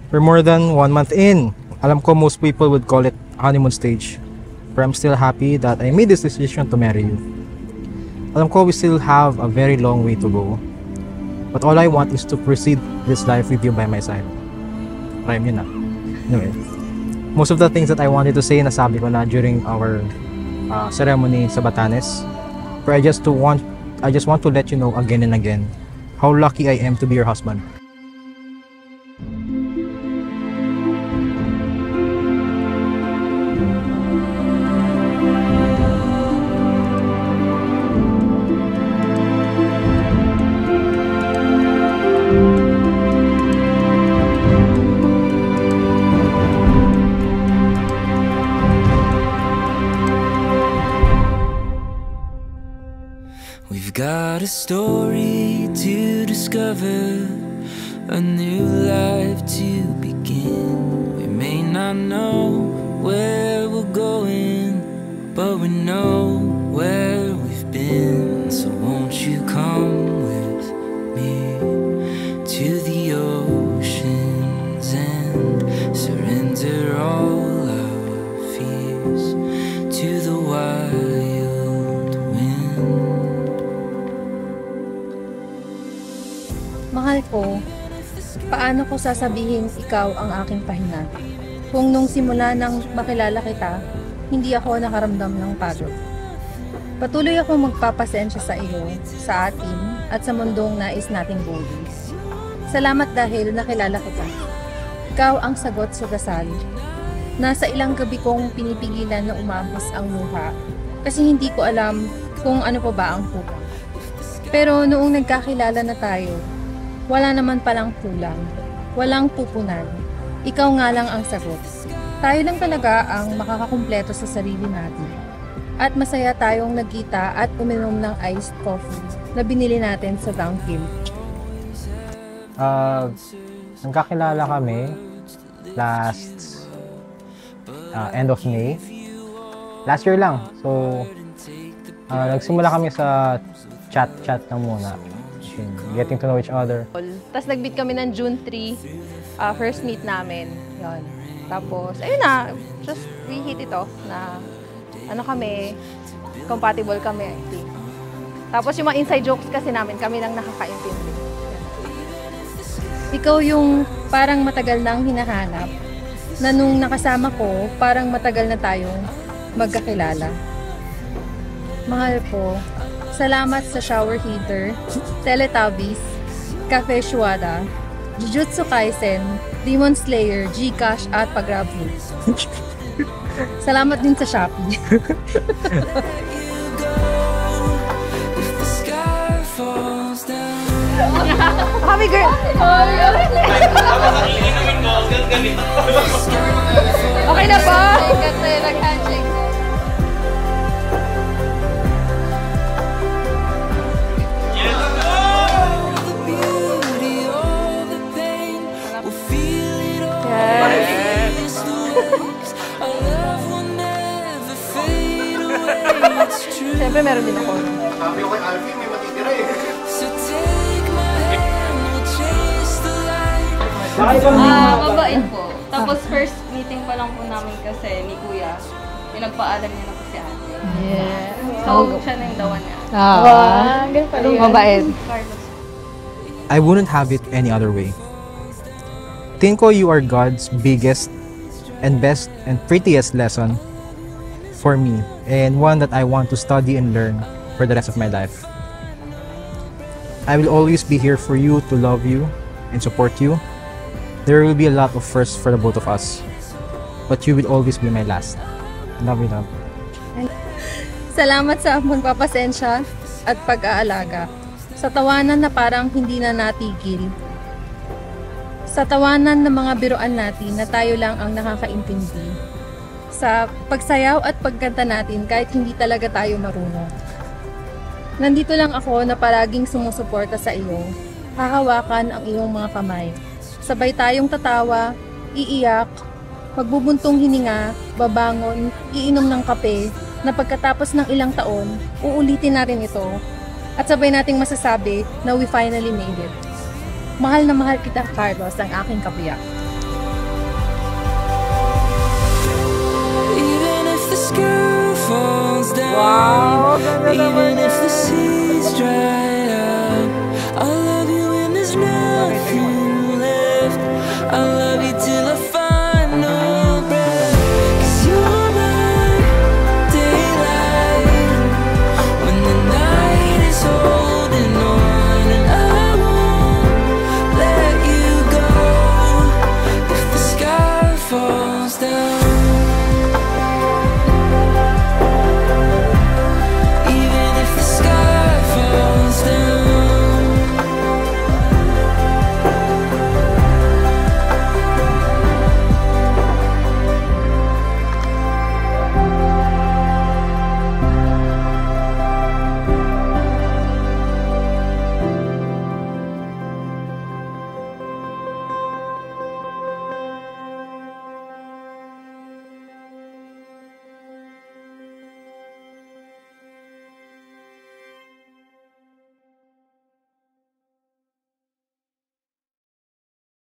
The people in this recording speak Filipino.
We're more than 1 month in. Alam ko most people would call it honeymoon stage. But I'm still happy that I made this decision to marry you. Alam ko we still have a very long way to go. But all I want is to proceed this life with you by my side. Rhyme yun ah. Anyway, most of the things that I wanted to say nasabi ko na during our ceremony sa Batanes. But I just want to let you know again and again how lucky I am to be your husband. We've got a story to discover, a new life to begin. We may not know where we're going, but we know where we've been. So won't you come with me to the oceans and surrender all our fears to the wild wind. Mahal ko, paano ko sasabihin ikaw ang aking pahinga? Kung nung simula nang makilala kita, hindi ako nakaramdam ng pagod. Patuloy ako magpapasensya sa iyo, sa atin, at sa mundong nais nating buhay. Salamat dahil nakilala kita. Ikaw ang sagot sa dasal. Nasa ilang gabi kong pinipigilan na umahos ang luha kasi hindi ko alam kung ano pa ba ang kulang. Pero noong nagkakilala na tayo, wala naman palang kulang, walang pupunan. Ikaw nga lang ang sagot. Tayo lang talaga ang makakakumpleto sa sarili natin. At masaya tayong nagkita at uminom ng iced coffee na binili natin sa Dunkin'. Nagkakilala kami last end of May. Last year lang. So, nagsimula kami sa chat lang muna. Getting to know each other. Tapos nag-meet kami ng June 3, first meet namin. Yun. Tapos, ayun na, just we hit it off na ano kami, compatible kami, I think. Tapos yung mga inside jokes kasi namin, kami nang nakakaintindi. Ikaw yung parang matagal nang hinahanap, na nung nakasama ko, parang matagal na tayong magkakilala. Mahal ko, salamat sa shower heater, Teletubbies, Cafe Shuada, Jujutsu Kaisen, Demon Slayer, Gcash at Pag-Grab Food. Salamat din sa Shopee. Happy girl! Okay na ba? Nag-handshake. Siyempre meron din ako. Sabi ko kay Alvin, may matitira eh. Mabait po. Tapos first meeting pa lang po namin kasi ni Kuya, pinagpaalam niya na po si ate. Yeah. So, siya na yung dawan niya. Ganun pala yun. Mabait. I wouldn't have it any other way. Tingin ko you are God's biggest and best and prettiest lesson for me, and one that I want to study and learn for the rest of my life. I will always be here for you, to love you and support you. There will be a lot of firsts for the both of us, but you will always be my last. Love you, love. Salamat sa magpapasensya at pag-aalaga. Sa tawanan na parang hindi na natigil. Sa tawanan ng mga biruan natin na tayo lang ang nakakaintindi. Sa pagsayaw at pagkanta natin kahit hindi talaga tayo marunong. Nandito lang ako na palaging sumusuporta sa iyo. Hahawakan ang iyong mga kamay. Sabay tayong tatawa, iiyak, magbubuntong hininga, babangon, iinom ng kape, na pagkatapos ng ilang taon, uulitin natin ito. At sabay nating masasabi na we finally made it. Mahal na mahal kita, Carlos, ang aking kapiyak. sky falls down, Wow, ganda even naman if the yan. seas dry